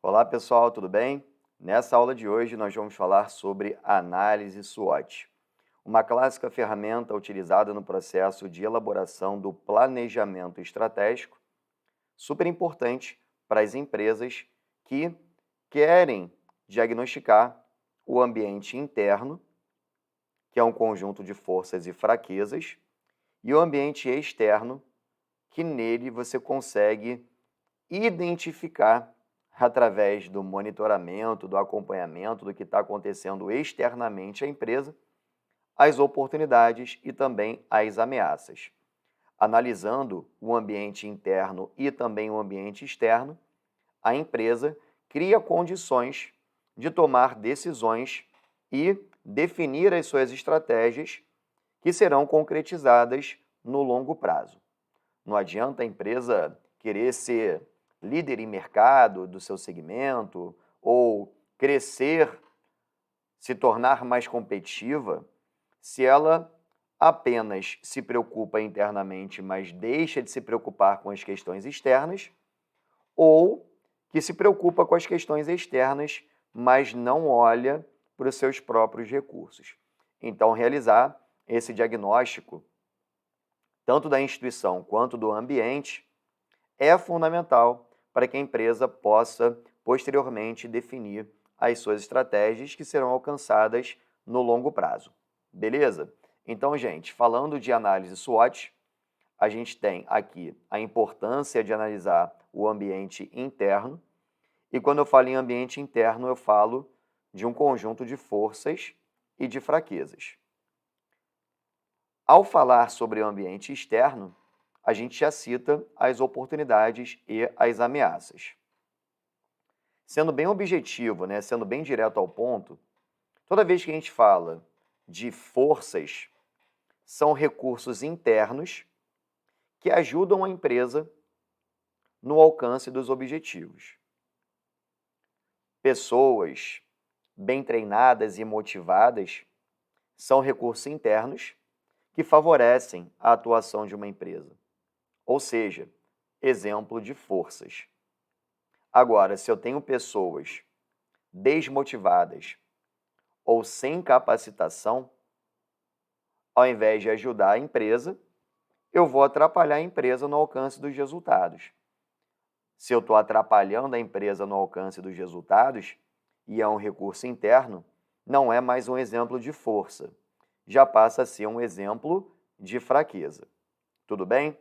Olá pessoal, tudo bem? Nessa aula de hoje nós vamos falar sobre análise SWOT, uma clássica ferramenta utilizada no processo de elaboração do planejamento estratégico, super importante para as empresas que querem diagnosticar o ambiente interno, que é um conjunto de forças e fraquezas, e o ambiente externo, que nele você consegue identificar através do monitoramento, do acompanhamento do que está acontecendo externamente à empresa, as oportunidades e também as ameaças. Analisando o ambiente interno e também o ambiente externo, a empresa cria condições de tomar decisões e definir as suas estratégias que serão concretizadas no longo prazo. Não adianta a empresa querer ser líder em mercado do seu segmento ou crescer, se tornar mais competitiva, se ela apenas se preocupa internamente, mas deixa de se preocupar com as questões externas, ou que se preocupa com as questões externas, mas não olha para os seus próprios recursos. Então, realizar esse diagnóstico, tanto da instituição quanto do ambiente, é fundamental para que a empresa possa, posteriormente, definir as suas estratégias que serão alcançadas no longo prazo. Beleza? Então, gente, falando de análise SWOT, a gente tem aqui a importância de analisar o ambiente interno. E quando eu falo em ambiente interno, eu falo de um conjunto de forças e de fraquezas. Ao falar sobre o ambiente externo, a gente já cita as oportunidades e as ameaças. Sendo bem objetivo, né, sendo bem direto ao ponto, toda vez que a gente fala de forças, são recursos internos que ajudam a empresa no alcance dos objetivos. Pessoas bem treinadas e motivadas são recursos internos que favorecem a atuação de uma empresa. Ou seja, exemplo de forças. Agora, se eu tenho pessoas desmotivadas ou sem capacitação, ao invés de ajudar a empresa, eu vou atrapalhar a empresa no alcance dos resultados. Se eu estou atrapalhando a empresa no alcance dos resultados, e é um recurso interno, não é mais um exemplo de força, já passa a ser um exemplo de fraqueza. Tudo bem?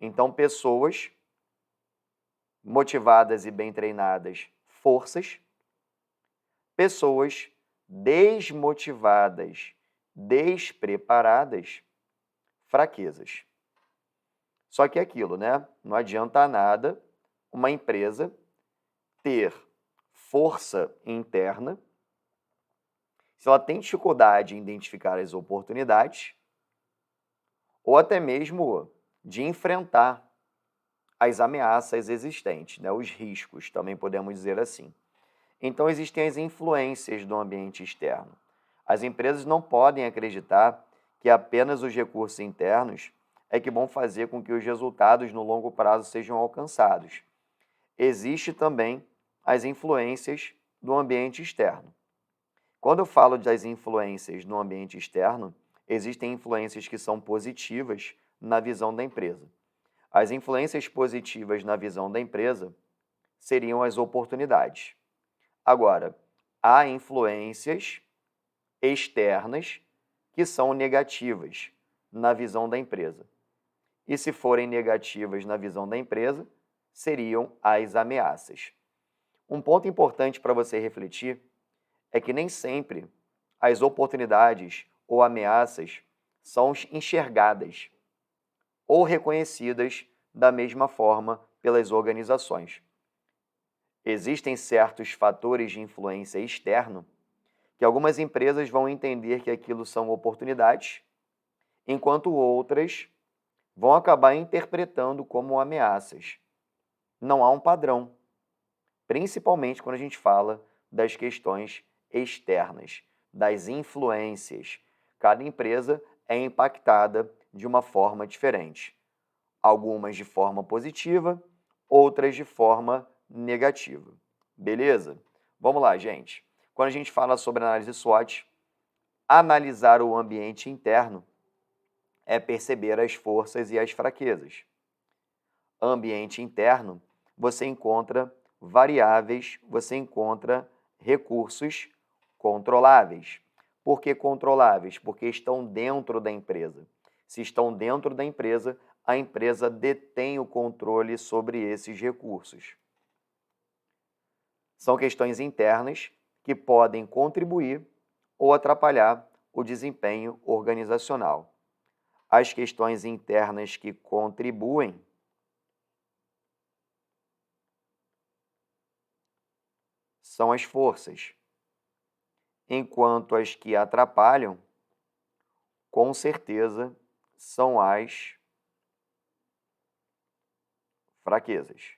Então, pessoas motivadas e bem treinadas, forças. Pessoas desmotivadas, despreparadas, fraquezas. Só que é aquilo, né? Não adianta nada uma empresa ter força interna se ela tem dificuldade em identificar as oportunidades ou até mesmo de enfrentar as ameaças existentes, né? Os riscos, também podemos dizer assim. Então, existem as influências do ambiente externo. As empresas não podem acreditar que apenas os recursos internos é que vão fazer com que os resultados no longo prazo sejam alcançados. Existe também as influências do ambiente externo. Quando eu falo das influências no ambiente externo, existem influências que são positivas na visão da empresa. As influências positivas na visão da empresa seriam as oportunidades. Agora, há influências externas que são negativas na visão da empresa. E se forem negativas na visão da empresa, seriam as ameaças. Um ponto importante para você refletir é que nem sempre as oportunidades ou ameaças são enxergadas ou reconhecidas da mesma forma pelas organizações. Existem certos fatores de influência externo que algumas empresas vão entender que aquilo são oportunidades, enquanto outras vão acabar interpretando como ameaças. Não há um padrão, principalmente quando a gente fala das questões externas, das influências. Cada empresa é impactada de uma forma diferente. Algumas de forma positiva, outras de forma negativa. Beleza? Vamos lá, gente. Quando a gente fala sobre análise SWOT, analisar o ambiente interno é perceber as forças e as fraquezas. Ambiente interno, você encontra variáveis, você encontra recursos controláveis. Por que controláveis? Porque estão dentro da empresa. Se estão dentro da empresa, a empresa detém o controle sobre esses recursos. São questões internas que podem contribuir ou atrapalhar o desempenho organizacional. As questões internas que contribuem são as forças, enquanto as que atrapalham, com certeza, são as fraquezas.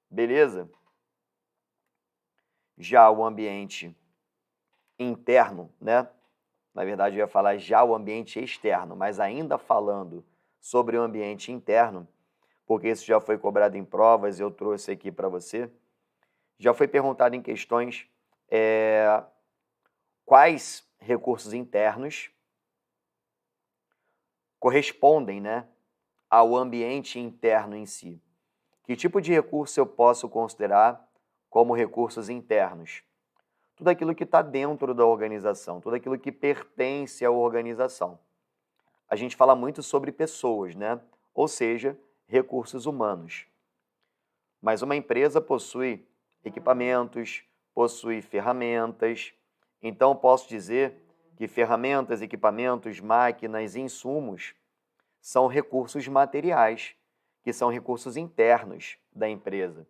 Beleza? Já o ambiente interno, né? Na verdade, eu ia falar já o ambiente externo, mas ainda falando sobre o ambiente interno, porque isso já foi cobrado em provas, eu trouxe aqui para você. Já foi perguntado em questões quais recursos internos correspondem, né, ao ambiente interno em si. Que tipo de recurso eu posso considerar como recursos internos? Tudo aquilo que está dentro da organização, tudo aquilo que pertence à organização. A gente fala muito sobre pessoas, né? Ou seja, recursos humanos. Mas uma empresa possui equipamentos, possui ferramentas. Então, posso dizer que ferramentas, equipamentos, máquinas, insumos são recursos materiais, que são recursos internos da empresa.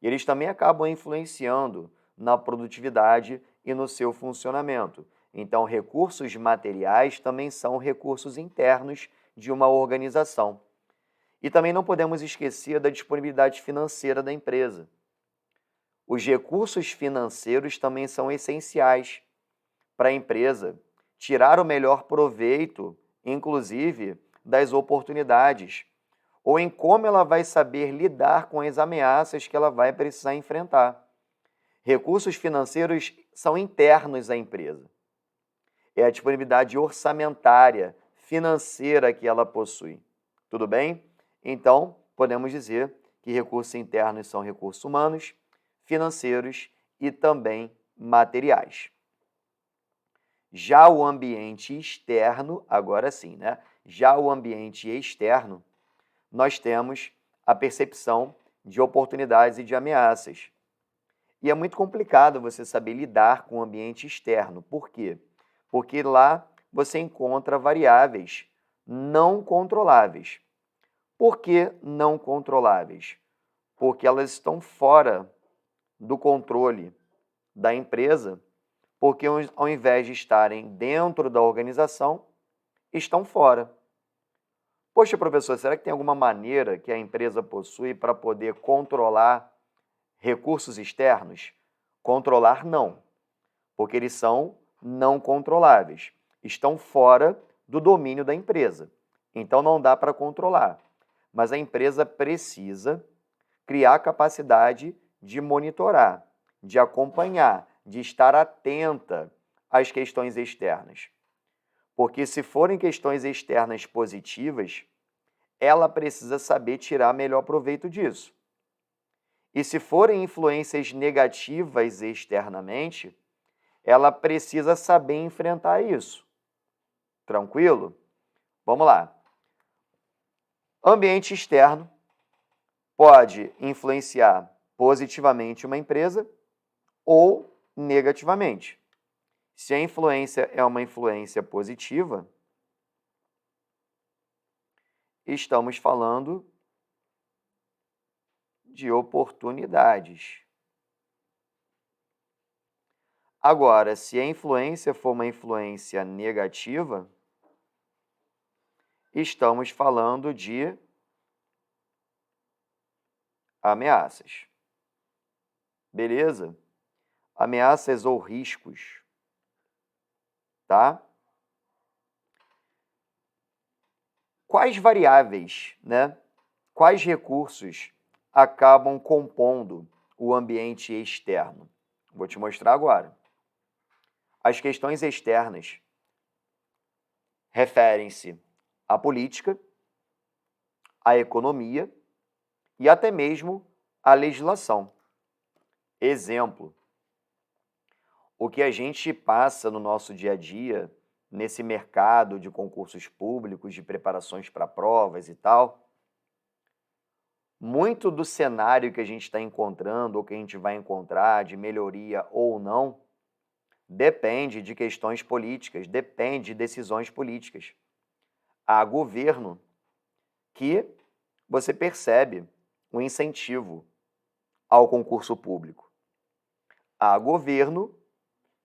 E eles também acabam influenciando na produtividade e no seu funcionamento. Então, recursos materiais também são recursos internos de uma organização. E também não podemos esquecer da disponibilidade financeira da empresa. Os recursos financeiros também são essenciais para a empresa tirar o melhor proveito, inclusive, das oportunidades, ou em como ela vai saber lidar com as ameaças que ela vai precisar enfrentar. Recursos financeiros são internos à empresa. É a disponibilidade orçamentária, financeira que ela possui. Tudo bem? Então, podemos dizer que recursos internos são recursos humanos, financeiros e também materiais. Já o ambiente externo, agora sim, né? Já o ambiente externo, nós temos a percepção de oportunidades e de ameaças. E é muito complicado você saber lidar com o ambiente externo. Por quê? Porque lá você encontra variáveis não controláveis. Por que não controláveis? Porque elas estão fora do controle da empresa, porque ao invés de estarem dentro da organização, estão fora. Poxa, professor, será que tem alguma maneira que a empresa possui para poder controlar recursos externos? Controlar não, porque eles são não controláveis, estão fora do domínio da empresa. Então não dá para controlar. Mas a empresa precisa criar capacidade de monitorar, de acompanhar, de estar atenta às questões externas. Porque se forem questões externas positivas, ela precisa saber tirar melhor proveito disso. E se forem influências negativas externamente, ela precisa saber enfrentar isso. Tranquilo? Vamos lá. Ambiente externo pode influenciar positivamente uma empresa ou negativamente. Se a influência é uma influência positiva, estamos falando de oportunidades. Agora, se a influência for uma influência negativa, estamos falando de ameaças. Beleza? Ameaças ou riscos. Tá? Quais variáveis, né? Quais recursos acabam compondo o ambiente externo? Vou te mostrar agora. As questões externas referem-se à política, à economia e até mesmo à legislação. Exemplo, o que a gente passa no nosso dia a dia, nesse mercado de concursos públicos, de preparações para provas e tal, muito do cenário que a gente está encontrando ou que a gente vai encontrar, de melhoria ou não, depende de questões políticas, depende de decisões políticas. Há governo que você percebe um incentivo ao concurso público. Há governo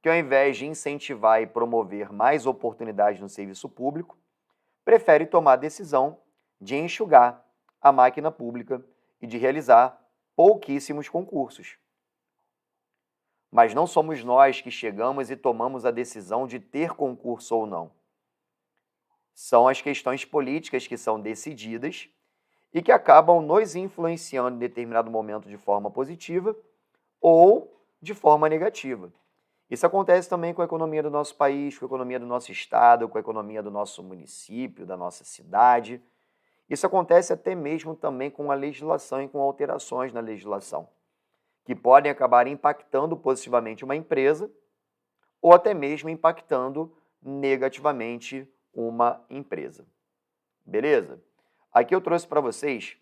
que, ao invés de incentivar e promover mais oportunidades no serviço público, prefere tomar a decisão de enxugar a máquina pública e de realizar pouquíssimos concursos. Mas não somos nós que chegamos e tomamos a decisão de ter concurso ou não. São as questões políticas que são decididas e que acabam nos influenciando em determinado momento de forma positiva ou de forma negativa. Isso acontece também com a economia do nosso país, com a economia do nosso estado, com a economia do nosso município, da nossa cidade. Isso acontece até mesmo também com a legislação e com alterações na legislação, que podem acabar impactando positivamente uma empresa ou até mesmo impactando negativamente uma empresa. Beleza? Aqui eu trouxe para vocês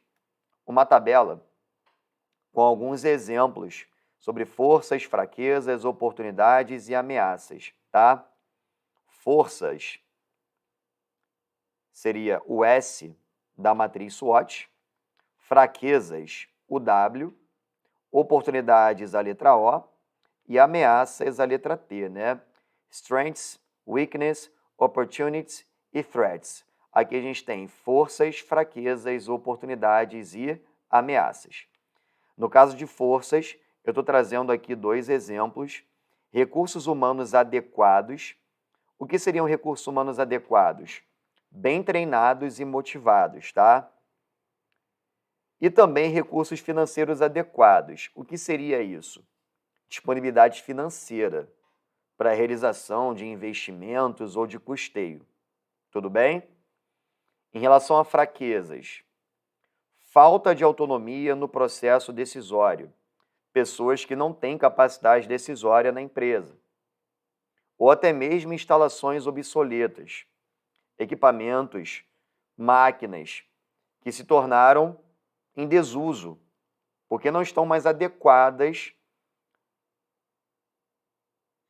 uma tabela com alguns exemplos sobre forças, fraquezas, oportunidades e ameaças, tá? Forças seria o S da matriz SWOT, fraquezas, o W, oportunidades, a letra O, e ameaças, a letra T, né? Strengths, weakness, opportunities e threats. Aqui a gente tem forças, fraquezas, oportunidades e ameaças. No caso de forças, eu estou trazendo aqui dois exemplos. Recursos humanos adequados. O que seriam recursos humanos adequados? Bem treinados e motivados, tá? E também recursos financeiros adequados. O que seria isso? Disponibilidade financeira para a realização de investimentos ou de custeio. Tudo bem? Em relação a fraquezas, falta de autonomia no processo decisório. Pessoas que não têm capacidade decisória na empresa. Ou até mesmo instalações obsoletas. Equipamentos, máquinas que se tornaram em desuso, porque não estão mais adequadas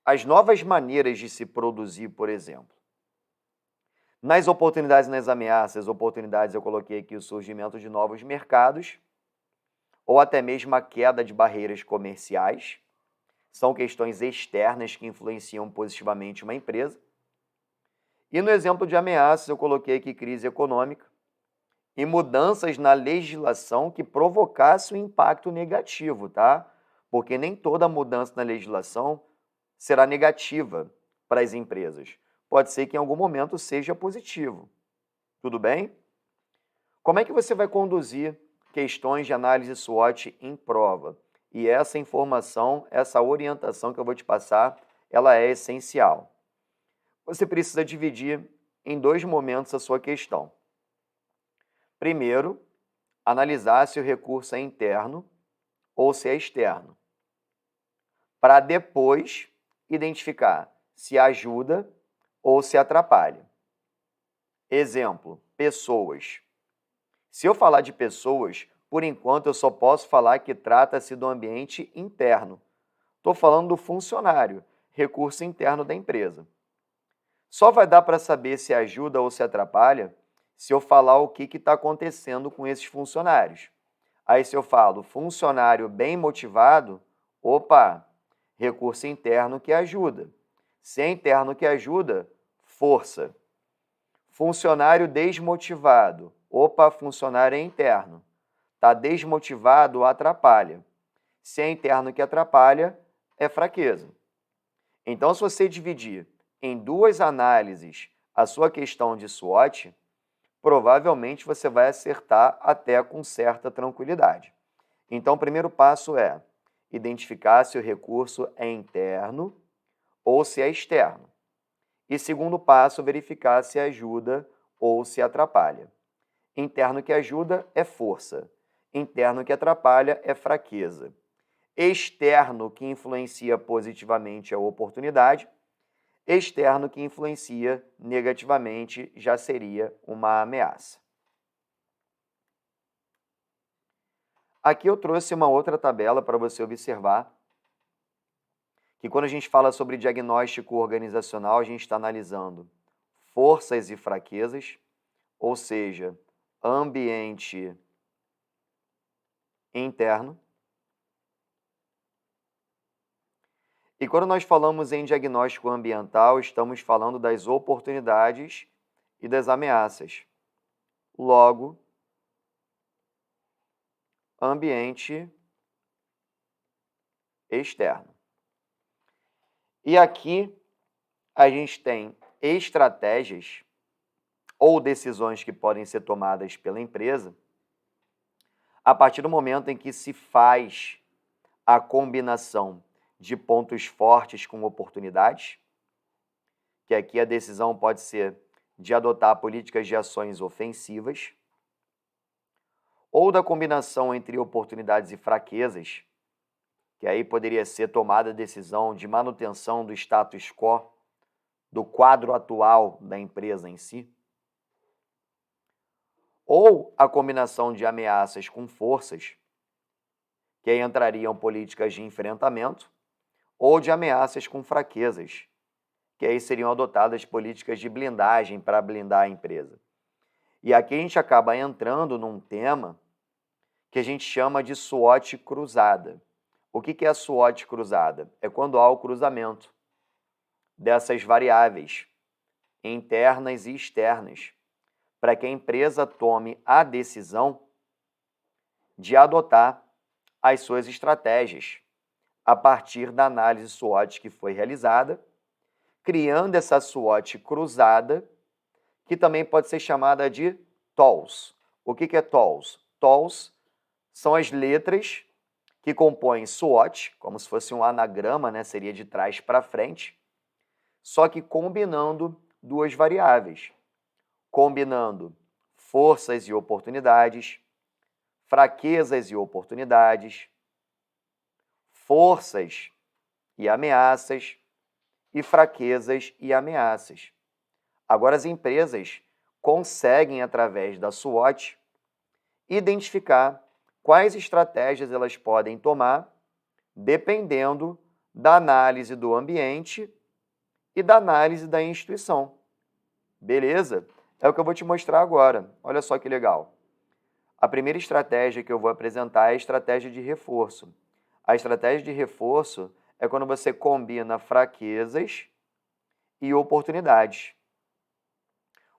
às novas maneiras de se produzir, por exemplo. Nas oportunidades e nas ameaças, oportunidades eu coloquei aqui o surgimento de novos mercados, ou até mesmo a queda de barreiras comerciais. São questões externas que influenciam positivamente uma empresa. E no exemplo de ameaças, eu coloquei aqui crise econômica e mudanças na legislação que provocassem um impacto negativo, tá? Porque nem toda mudança na legislação será negativa para as empresas. Pode ser que em algum momento seja positivo. Tudo bem? Como é que você vai conduzir questões de análise SWOT em prova? E essa informação, essa orientação que eu vou te passar, ela é essencial. Você precisa dividir em dois momentos a sua questão. Primeiro, analisar se o recurso é interno ou se é externo, para depois identificar se ajuda ou se atrapalha. Exemplo, pessoas. Se eu falar de pessoas, por enquanto eu só posso falar que trata-se do ambiente interno. Estou falando do funcionário, recurso interno da empresa. Só vai dar para saber se ajuda ou se atrapalha se eu falar o que está acontecendo com esses funcionários. Aí se eu falo funcionário bem motivado, opa, recurso interno que ajuda. Se é interno que ajuda, força. Funcionário desmotivado, opa, funcionário é interno. Está desmotivado, atrapalha. Se é interno que atrapalha, é fraqueza. Então, se você dividir em duas análises a sua questão de SWOT, provavelmente você vai acertar até com certa tranquilidade. Então, o primeiro passo é identificar se o recurso é interno ou se é externo. E segundo passo, verificar se ajuda ou se atrapalha. Interno que ajuda é força. Interno que atrapalha é fraqueza. Externo que influencia positivamente a oportunidade. Externo que influencia negativamente já seria uma ameaça. Aqui eu trouxe uma outra tabela para você observar que quando a gente fala sobre diagnóstico organizacional, a gente está analisando forças e fraquezas, ou seja, ambiente interno. E quando nós falamos em diagnóstico ambiental, estamos falando das oportunidades e das ameaças. Logo, ambiente externo. E aqui a gente tem estratégias ou decisões que podem ser tomadas pela empresa a partir do momento em que se faz a combinação de pontos fortes com oportunidades, que aqui a decisão pode ser de adotar políticas de ações ofensivas, ou da combinação entre oportunidades e fraquezas, que aí poderia ser tomada a decisão de manutenção do status quo, do quadro atual da empresa em si, ou a combinação de ameaças com forças, que aí entrariam políticas de enfrentamento, ou de ameaças com fraquezas, que aí seriam adotadas políticas de blindagem para blindar a empresa. E aqui a gente acaba entrando num tema que a gente chama de SWOT cruzada. O que é a SWOT cruzada? É quando há o cruzamento dessas variáveis internas e externas, para que a empresa tome a decisão de adotar as suas estratégias a partir da análise SWOT que foi realizada, criando essa SWOT cruzada, que também pode ser chamada de TOLS. O que é TOLS? TOLS são as letras que compõem SWOT, como se fosse um anagrama, né? Seria de trás para frente, só que combinando duas variáveis, combinando forças e oportunidades, fraquezas e oportunidades, forças e ameaças e fraquezas e ameaças. Agora, as empresas conseguem, através da SWOT, identificar quais estratégias elas podem tomar dependendo da análise do ambiente e da análise da instituição. Beleza? É o que eu vou te mostrar agora. Olha só que legal. A primeira estratégia que eu vou apresentar é a estratégia de reforço. A estratégia de reforço é quando você combina fraquezas e oportunidades.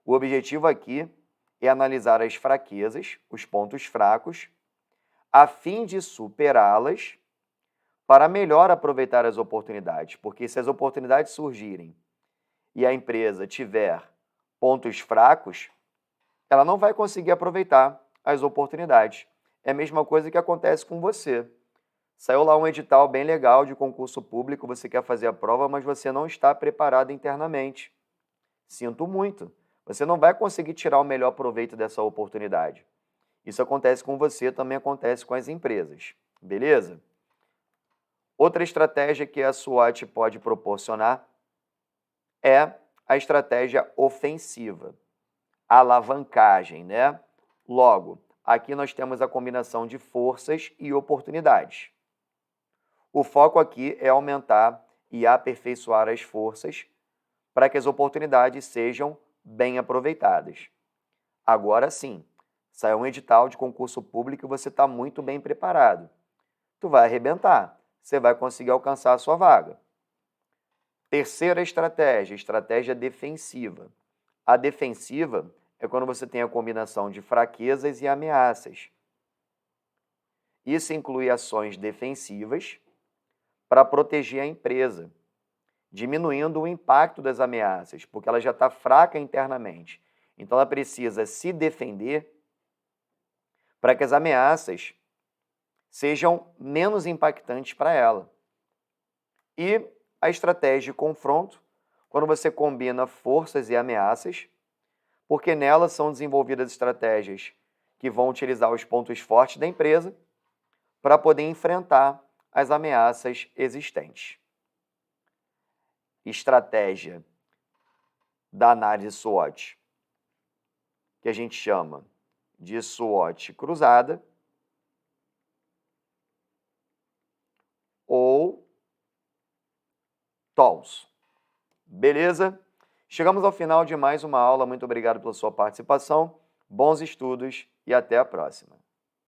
O objetivo aqui é analisar as fraquezas, os pontos fracos, a fim de superá-las para melhor aproveitar as oportunidades. Porque se as oportunidades surgirem e a empresa tiver pontos fracos, ela não vai conseguir aproveitar as oportunidades. É a mesma coisa que acontece com você. Saiu lá um edital bem legal de concurso público, você quer fazer a prova, mas você não está preparado internamente. Sinto muito. Você não vai conseguir tirar o melhor proveito dessa oportunidade. Isso acontece com você, também acontece com as empresas. Beleza? Outra estratégia que a SWOT pode proporcionar é a estratégia ofensiva, a alavancagem, né? Logo, aqui nós temos a combinação de forças e oportunidades. O foco aqui é aumentar e aperfeiçoar as forças para que as oportunidades sejam bem aproveitadas. Agora sim, sai um edital de concurso público e você está muito bem preparado. Tu vai arrebentar, você vai conseguir alcançar a sua vaga. Terceira estratégia, estratégia defensiva. A defensiva é quando você tem a combinação de fraquezas e ameaças. Isso inclui ações defensivas para proteger a empresa, diminuindo o impacto das ameaças, porque ela já está fraca internamente. Então, ela precisa se defender para que as ameaças sejam menos impactantes para ela. E a estratégia de confronto, quando você combina forças e ameaças, porque nela são desenvolvidas estratégias que vão utilizar os pontos fortes da empresa para poder enfrentar as ameaças existentes. Estratégia da análise SWOT, que a gente chama de SWOT cruzada, ou TOLS. Beleza? Chegamos ao final de mais uma aula. Muito obrigado pela sua participação. Bons estudos e até a próxima.